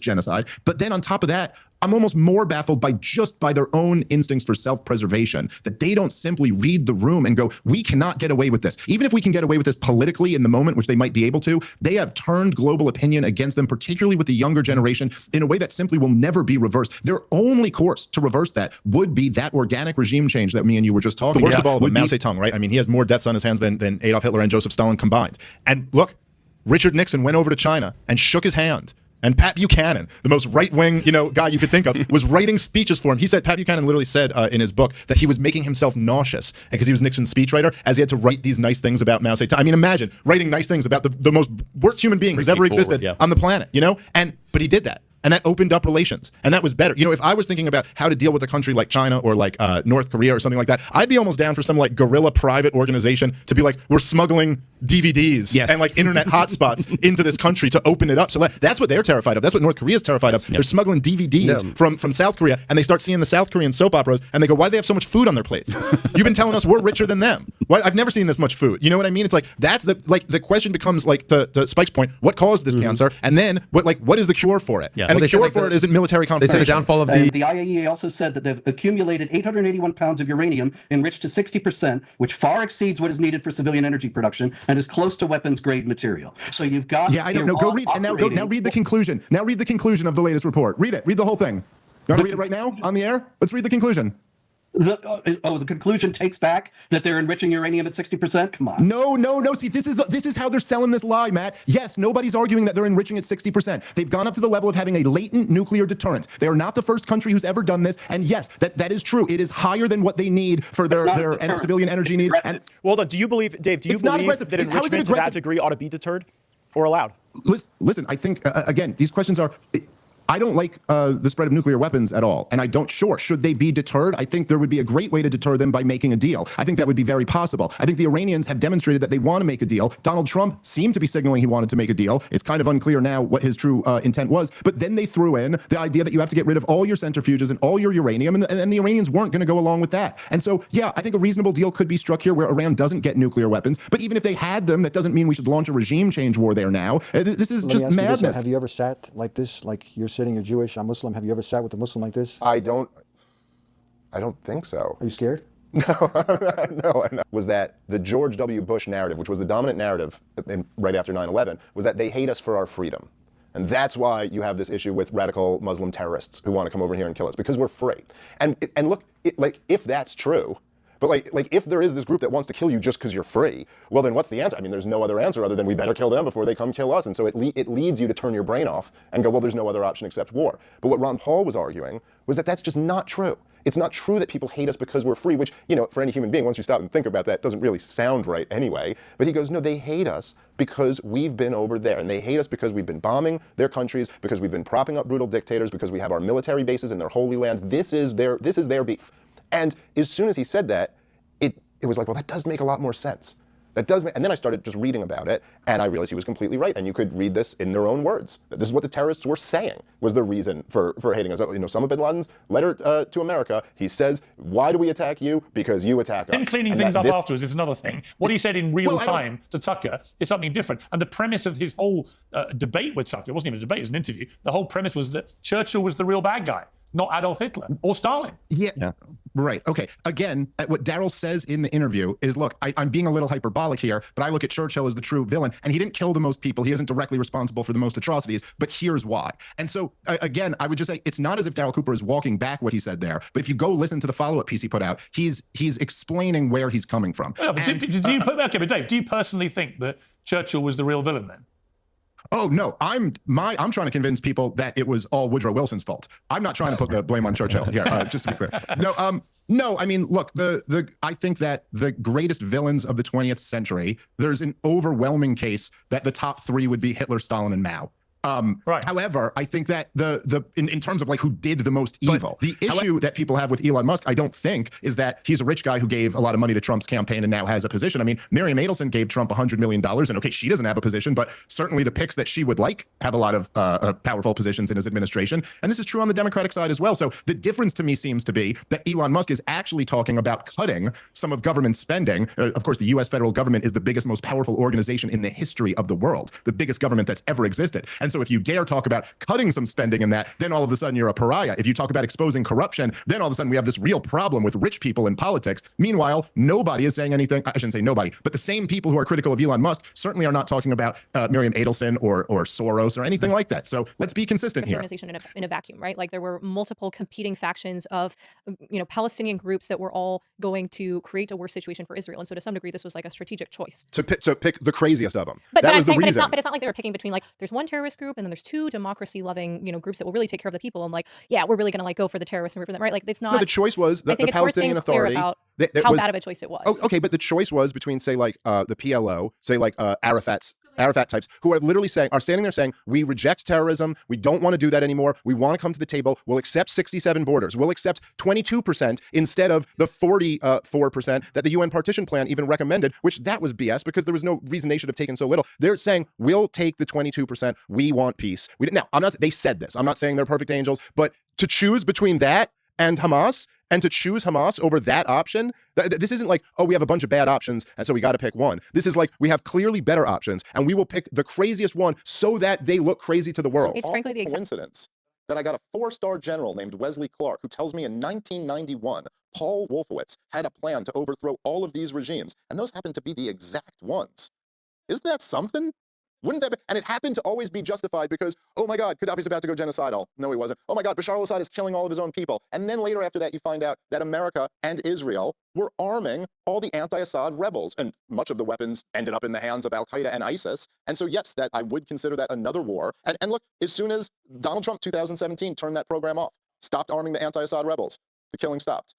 genocide. But then on top of that, I'm almost more baffled by their own instincts for self-preservation, that they don't simply read the room and go, we cannot get away with this. Even if we can get away with this politically in the moment, which they might be able to, they have turned global opinion against them, particularly with the younger generation, in a way that simply will never be reversed. Their only course to reverse that would be that organic regime change that me and you were just talking about. Worst of all, with Mao Zedong, right? I mean, he has more deaths on his hands than Adolf Hitler and Joseph Stalin combined. And look, Richard Nixon went over to China and shook his hand. And Pat Buchanan, the most right-wing, guy you could think of, was writing speeches for him. He said, Pat Buchanan literally said in his book that he was making himself nauseous because he was Nixon's speechwriter, as he had to write these nice things about Mao Zedong. I mean, imagine writing nice things about the most worst human being who's ever existed on the planet, but he did that. And that opened up relations. And that was better. If I was thinking about how to deal with a country like China or like North Korea or something like that, I'd be almost down for some like guerrilla private organization to be like, we're smuggling DVDs and like internet hotspots into this country to open it up. So that's what they're terrified of. That's what North Korea is terrified of. They're smuggling DVDs from South Korea, and they start seeing the South Korean soap operas and they go, why do they have so much food on their plates? You've been telling us we're richer than them. Why? I've never seen this much food. You know what I mean? It's like, that's the question becomes like the Spike's point, what caused this cancer? And then what is the cure for it? And the cure for it isn't military confrontation. They said the downfall of the IAEA also said that they've accumulated 881 pounds of uranium enriched to 60%, which far exceeds what is needed for civilian energy production and is close to weapons grade material. So you've got I don't know. Go read and now read the conclusion. Now read the conclusion of the latest report. Read it. Read the whole thing. You want to read it right now on the air? Let's read the conclusion. The conclusion takes back that they're enriching uranium at 60%? Come on. No. See, this is how they're selling this lie, Matt. Yes, nobody's arguing that they're enriching at 60%. They've gone up to the level of having a latent nuclear deterrent. They are not the first country who's ever done this. And yes, that is true. It is higher than what they need for their civilian energy need. And, well, do you believe, Dave, that enrichment to that degree ought to be deterred or allowed? Listen, I think, again, these questions are... I don't like the spread of nuclear weapons at all. And I don't, sure, should they be deterred? I think there would be a great way to deter them by making a deal. I think that would be very possible. I think the Iranians have demonstrated that they want to make a deal. Donald Trump seemed to be signaling he wanted to make a deal. It's kind of unclear now what his true intent was. But then they threw in the idea that you have to get rid of all your centrifuges and all your uranium. And the Iranians weren't going to go along with that. And so, yeah, I think a reasonable deal could be struck here where Iran doesn't get nuclear weapons. But even if they had them, that doesn't mean we should launch a regime change war there now. This is just madness. Have you ever sat like this? Like you're sitting, you're Jewish, I'm Muslim. Have you ever sat with a Muslim like this? I don't think so. Are you scared? No. Was that the George W. Bush narrative, which was the dominant narrative right after 9/11, was that they hate us for our freedom. And that's why you have this issue with radical Muslim terrorists who want to come over here and kill us, because we're free. And look, like, if that's true, but like if there is this group that wants to kill you just because you're free, well, then what's the answer? I mean, there's no other answer other than we better kill them before they come kill us. And so it leads you to turn your brain off and go, well, there's no other option except war. But what Ron Paul was arguing was that that's just not true. It's not true that people hate us because we're free, which, you know, for any human being, once you stop and think about that, doesn't really sound right anyway. But he goes, no, they hate us because we've been over there. And they hate us because we've been bombing their countries, because we've been propping up brutal dictators, because we have our military bases in their holy land. This is their beef. And as soon as he said that, it was like, well, that does make a lot more sense. That does make, and then I started just reading about it, and I realized he was completely right. And you could read this in their own words. That this is what the terrorists were saying was the reason for hating us. You know, Osama bin Laden's letter to America, he says, why do we attack you? Because you attack us. Him cleaning things up afterwards is another thing. What he said in real time to Tucker is something different. And the premise of his whole debate with Tucker, it wasn't even a debate, it was an interview. The whole premise was that Churchill was the real bad guy, not Adolf Hitler or Stalin. Yeah. Right. Okay. Again, what Daryl says in the interview is, look, I'm being a little hyperbolic here, but I look at Churchill as the true villain, and he didn't kill the most people. He isn't directly responsible for the most atrocities, but here's why. And so, again, I would just say it's not as if Daryl Cooper is walking back what he said there, but if you go listen to the follow-up piece he put out, he's explaining where he's coming from. Yeah, but but Dave, do you personally think that Churchill was the real villain then? Oh no, I'm trying to convince people that it was all Woodrow Wilson's fault. I'm not trying to put the blame on Churchill here, just to be clear. No, I mean, look, I think that the greatest villains of the 20th century, there's an overwhelming case that the top three would be Hitler, Stalin, and Mao. Right. However, I think that in terms of like who did the most evil, the issue that people have with Elon Musk, I don't think, is that he's a rich guy who gave a lot of money to Trump's campaign and now has a position. I mean, Miriam Adelson gave Trump $100 million, and okay, she doesn't have a position, but certainly the picks that she would like have a lot of powerful positions in his administration. And this is true on the Democratic side as well. So the difference to me seems to be that Elon Musk is actually talking about cutting some of government spending. Of course, the U.S. federal government is the biggest, most powerful organization in the history of the world, the biggest government that's ever existed. And so if you dare talk about cutting some spending in that, then all of a sudden you're a pariah. If you talk about exposing corruption, then all of a sudden we have this real problem with rich people in politics. Meanwhile, nobody is saying anything. I shouldn't say nobody, but the same people who are critical of Elon Musk certainly are not talking about Miriam Adelson or Soros or anything like that. So let's be consistent here. Organization in a vacuum, right? Like there were multiple competing factions of, Palestinian groups that were all going to create a worse situation for Israel. And so to some degree, this was like a strategic choice. To pick the craziest of them. But it's not like they were picking between like, there's one terrorist group and then there's two democracy-loving, groups that will really take care of the people. And like, yeah, we're really going to like go for the terrorists and root for them, right? Like it's not. No, the choice was the Palestinian Authority. About how bad of a choice it was. Oh, okay, but the choice was between, say, like the PLO, say, like Arafat types, who are literally are standing there saying, we reject terrorism, we don't want to do that anymore, we want to come to the table, we'll accept 67 borders, we'll accept 22% instead of the 44% that the UN partition plan even recommended, which that was BS because there was no reason they should have taken so little. They're saying, we'll take the 22%, we want peace. Now, they said this, I'm not saying they're perfect angels, but to choose between that and Hamas, and to choose Hamas over that option, this isn't like, oh, we have a bunch of bad options, and so we got to pick one. This is like, we have clearly better options, and we will pick the craziest one so that they look crazy to the world. So it's frankly the coincidence that I got a 4-star general named Wesley Clark who tells me in 1991, Paul Wolfowitz had a plan to overthrow all of these regimes, and those happen to be the exact ones. Isn't that something? Wouldn't that be? And it happened to always be justified because, oh my God, Gaddafi's about to go genocidal. No, he wasn't. Oh my God, Bashar al-Assad is killing all of his own people. And then later after that, you find out that America and Israel were arming all the anti-Assad rebels. And much of the weapons ended up in the hands of Al-Qaeda and ISIS. And so yes, that I would consider that another war. And look, as soon as Donald Trump, 2017, turned that program off, stopped arming the anti-Assad rebels, the killing stopped.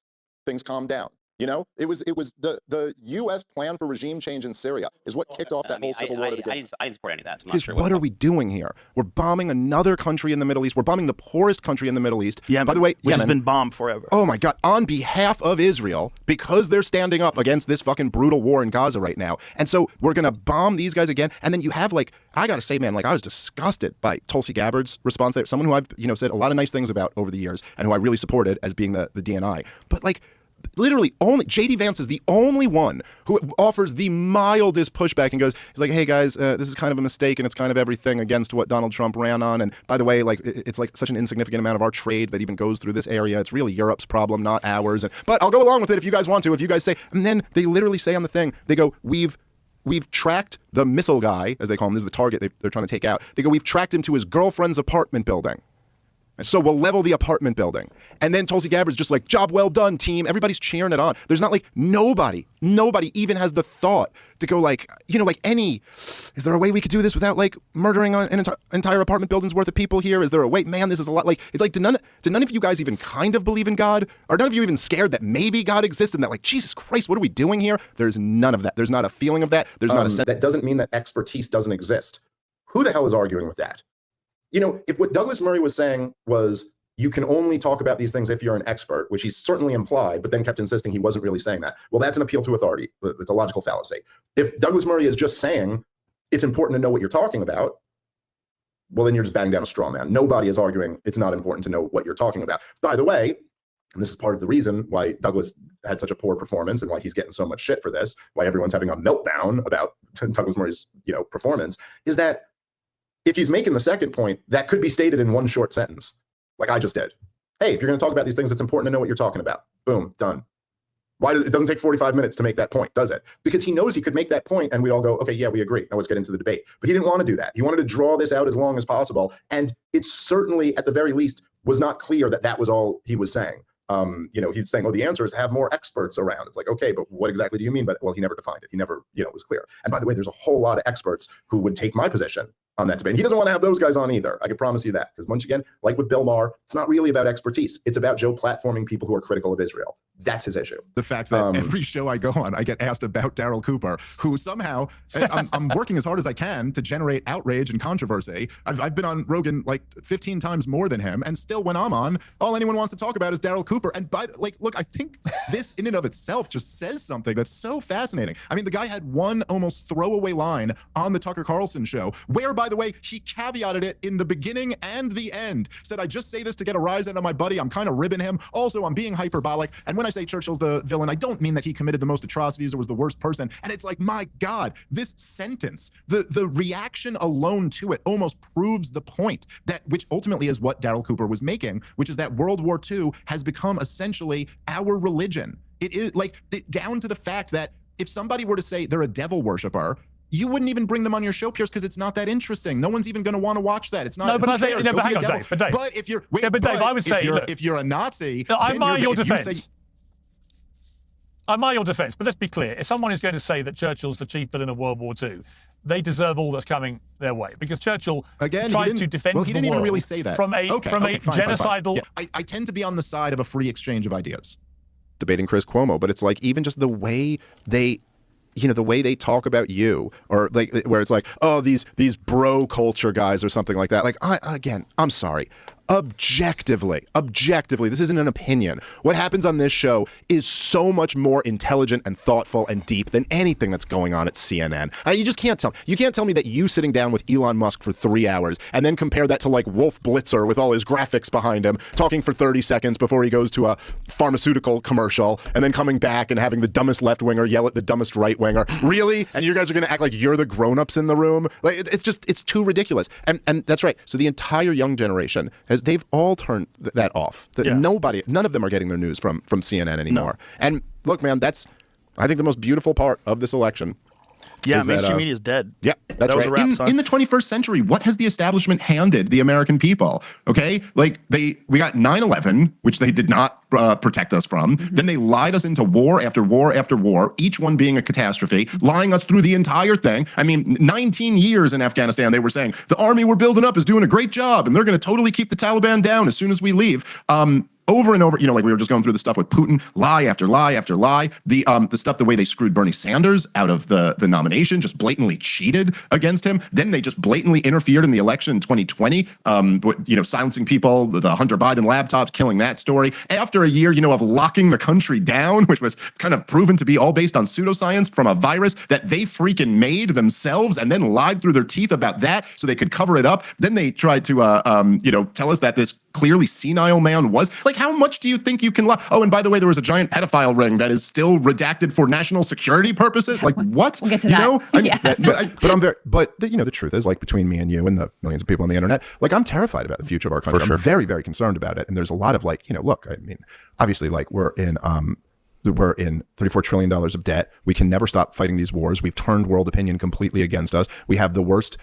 Things calmed down. You know, it was the U.S. plan for regime change in Syria is what kicked off that whole civil war. I didn't support any of that. So I'm not because sure what are we doing here? We're bombing another country in the Middle East. We're bombing the poorest country in the Middle East. Yemen, by the way, which has Yemen, been bombed forever. Oh my God! On behalf of Israel, because they're standing up against this fucking brutal war in Gaza right now, and so we're gonna bomb these guys again. And then you have I gotta say, man, I was disgusted by Tulsi Gabbard's response there. Someone who I've said a lot of nice things about over the years, and who I really supported as being the DNI, but literally only JD Vance is the only one who offers the mildest pushback and he's like, hey guys, this is kind of a mistake and it's kind of everything against what Donald Trump ran on. And by the way, it's such an insignificant amount of our trade that even goes through this area. It's really Europe's problem, not ours. But I'll go along with it if you guys want to, if you guys say, and then they literally say on the thing, they go, we've tracked the missile guy, as they call him, this is the target they're trying to take out. They go, we've tracked him to his girlfriend's apartment building. So we'll level the apartment building. And then Tulsi Gabbard's just job well done, team. Everybody's cheering it on. There's not nobody even has the thought to go is there a way we could do this without murdering an entire apartment building's worth of people here? Is there a way? Man, this is a lot. Do none of you guys even kind of believe in God? Are none of you even scared that maybe God exists and that Jesus Christ, what are we doing here? There's none of that. There's not a feeling of that. There's not a sense. That doesn't mean that expertise doesn't exist. Who the hell is arguing with that? If what Douglas Murray was saying was you can only talk about these things if you're an expert, which he certainly implied, but then kept insisting he wasn't really saying that. Well, that's an appeal to authority. It's a logical fallacy. If Douglas Murray is just saying it's important to know what you're talking about, well, then you're just batting down a straw man. Nobody is arguing it's not important to know what you're talking about. By the way, and this is part of the reason why Douglas had such a poor performance and why he's getting so much shit for this, why everyone's having a meltdown about Douglas Murray's performance, is that if he's making the second point, that could be stated in one short sentence, like I just did. Hey, if you're going to talk about these things, it's important to know what you're talking about. Boom, done. It doesn't take 45 minutes to make that point, does it? Because he knows he could make that point and we all go, okay, yeah, we agree. Now let's get into the debate. But he didn't want to do that. He wanted to draw this out as long as possible. And it certainly, at the very least, was not clear that that was all he was saying. He's saying, the answer is have more experts around. It's okay, but what exactly do you mean by that? Well, he never defined it. He never, was clear. And by the way, there's a whole lot of experts who would take my position on that debate. And he doesn't want to have those guys on either. I can promise you that. Because once again, like with Bill Maher, it's not really about expertise. It's about Joe platforming people who are critical of Israel. That's his issue. The fact that every show I go on, I get asked about Daryl Cooper, who somehow, I'm working as hard as I can to generate outrage and controversy. I've been on Rogan 15 times more than him. And still when I'm on, all anyone wants to talk about is Daryl Cooper. And look, I think this in and of itself just says something that's so fascinating. I mean, the guy had one almost throwaway line on the Tucker Carlson show, where, by the way, he caveated it in the beginning and the end. Said, I just say this to get a rise out of my buddy. I'm kind of ribbing him. Also, I'm being hyperbolic. And when I say Churchill's the villain, I don't mean that he committed the most atrocities or was the worst person. And it's my God, this sentence, the reaction alone to it almost proves the point which ultimately is what Daryl Cooper was making, which is that World War II has become essentially our religion. It is down to the fact that if somebody were to say they're a devil worshiper, you wouldn't even bring them on your show, Pierce, because it's not that interesting. No one's even going to want to watch that. It's not. No, but I think. But hang on, Dave. But if you're, Dave, I would say, if you're a Nazi, I admire your defense. I admire your defense, but let's be clear. If someone is going to say that Churchill's the chief villain of World War II, they deserve all that's coming their way, because Churchill tried to defend he didn't even really say that from a genocidal. Yeah, I tend to be on the side of a free exchange of ideas, debating Chris Cuomo, but it's even just the way they. The way they talk about you, or where it's oh, these bro culture guys or something like that. I'm sorry. Objectively, this isn't an opinion. What happens on this show is so much more intelligent and thoughtful and deep than anything that's going on at CNN. You just can't tell. You can't tell me that you sitting down with Elon Musk for 3 hours and then compare that to Wolf Blitzer with all his graphics behind him, talking for 30 seconds before he goes to a pharmaceutical commercial, and then coming back and having the dumbest left winger yell at the dumbest right winger. Really? And you guys are going to act like you're the grown-ups in the room? It's too ridiculous. And that's right. So the entire young generation they've all turned that off. None of them are getting their news from CNN anymore. No. And look, man, that's, I think, the most beautiful part of this election. Yeah, mainstream media is dead. Yeah, that's right. In the 21st century, what has the establishment handed the American people? Okay, we got 9/11, which they did not protect us from. Mm-hmm. Then they lied us into war after war after war, each one being a catastrophe, lying us through the entire thing. I mean, 19 years in Afghanistan, they were saying the army we're building up is doing a great job, and they're going to totally keep the Taliban down as soon as we leave. over and over, like we were just going through the stuff with Putin, lie after lie after lie. The stuff, the way they screwed Bernie Sanders out of the nomination, just blatantly cheated against him. Then they just blatantly interfered in the election in 2020, silencing people, the Hunter Biden laptops, killing that story. After a year, of locking the country down, which was kind of proven to be all based on pseudoscience from a virus that they freaking made themselves and then lied through their teeth about that so they could cover it up. Then they tried to, tell us that this clearly senile man was. Like, how much do you think you can lie? Oh, and by the way, there was a giant pedophile ring that is still redacted for national security purposes. Like, what? We'll get to that. But the truth is, like, between me and you and the millions of people on the internet, like, I'm terrified about the future of our country. I'm very, very concerned about it. And there's a lot of look, I mean, obviously, like, we're in $34 trillion of debt. We can never stop fighting these wars. We've turned world opinion completely against us. We have the worst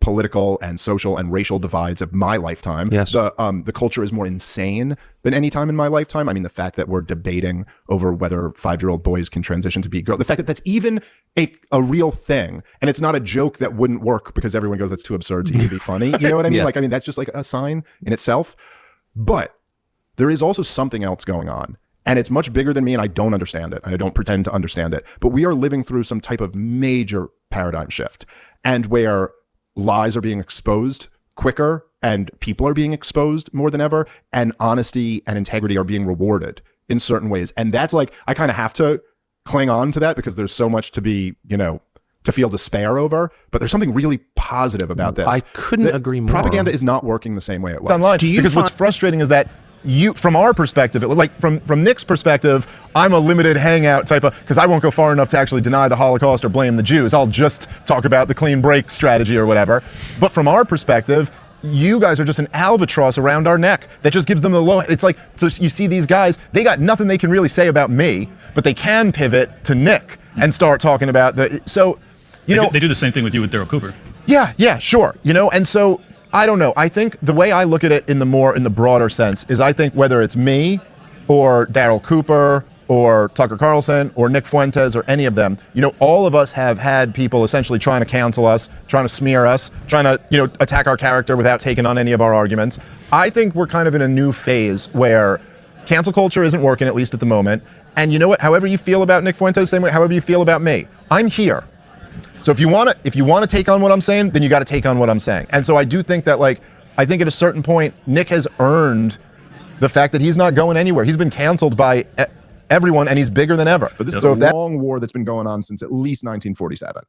political and social and racial divides of my lifetime. Yes. The culture is more insane than any time in my lifetime. I mean, the fact that we're debating over whether 5-year-old boys can transition to be girls, the fact that that's even a real thing, and it's not a joke that wouldn't work because everyone goes, that's too absurd to even be funny. You know what I mean? Yeah. That's just like a sign in itself. But there is also something else going on. And it's much bigger than me, and I don't understand it. And I don't pretend to understand it. But we are living through some type of major paradigm shift, and where lies are being exposed quicker, and people are being exposed more than ever, and honesty and integrity are being rewarded in certain ways. And that's like, I kind of have to cling on to that because there's so much to be, to feel despair over. But there's something really positive about this. I couldn't agree more. Propaganda is not working the same way it was. Online. Because what's frustrating is that from our perspective, like from Nick's perspective, I'm a limited hangout type of, because I won't go far enough to actually deny the Holocaust or blame the Jews. I'll just talk about the clean break strategy or whatever. But from our perspective, you guys are just an albatross around our neck that just gives them the low. It's like, so you see these guys, they got nothing they can really say about me, but they can pivot to Nick and start talking about they do the same thing with you with Daryl Cooper. Yeah, sure. And so I don't know. I think the way I look at it in the broader sense is I think whether it's me or Daryl Cooper or Tucker Carlson or Nick Fuentes or any of them, all of us have had people essentially trying to cancel us, trying to smear us, trying to, attack our character without taking on any of our arguments. I think we're kind of in a new phase where cancel culture isn't working, at least at the moment. And you know what? However you feel about Nick Fuentes, same way, however you feel about me, I'm here. So if you want to take on what I'm saying, then you got to take on what I'm saying. And so I do think that, I think at a certain point, Nick has earned the fact that he's not going anywhere. He's been canceled by everyone, and he's bigger than ever. But this is a long war that's been going on since at least 1947.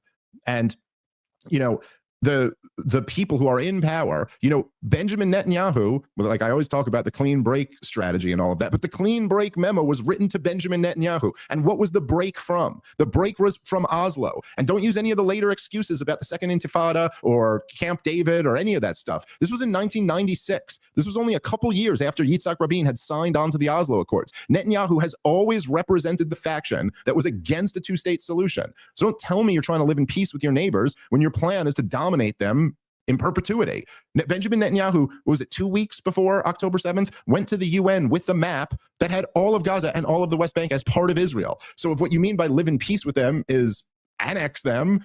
And, the people who are in power, Benjamin Netanyahu, like I always talk about the clean break strategy and all of that, but the clean break memo was written to Benjamin Netanyahu. And what was the break from? The break was from Oslo. And don't use any of the later excuses about the Second Intifada or Camp David or any of that stuff. This was in 1996. This was only a couple years after Yitzhak Rabin had signed on to the Oslo Accords. Netanyahu has always represented the faction that was against a two-state solution. So don't tell me you're trying to live in peace with your neighbors when your plan is to dominate them in perpetuity. Benjamin Netanyahu, was it 2 weeks before October 7th, went to the UN with the map that had all of Gaza and all of the West Bank as part of Israel. So if what you mean by live in peace with them is annex them,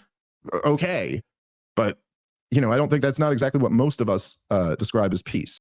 okay. But, I don't think that's not exactly what most of us describe as peace.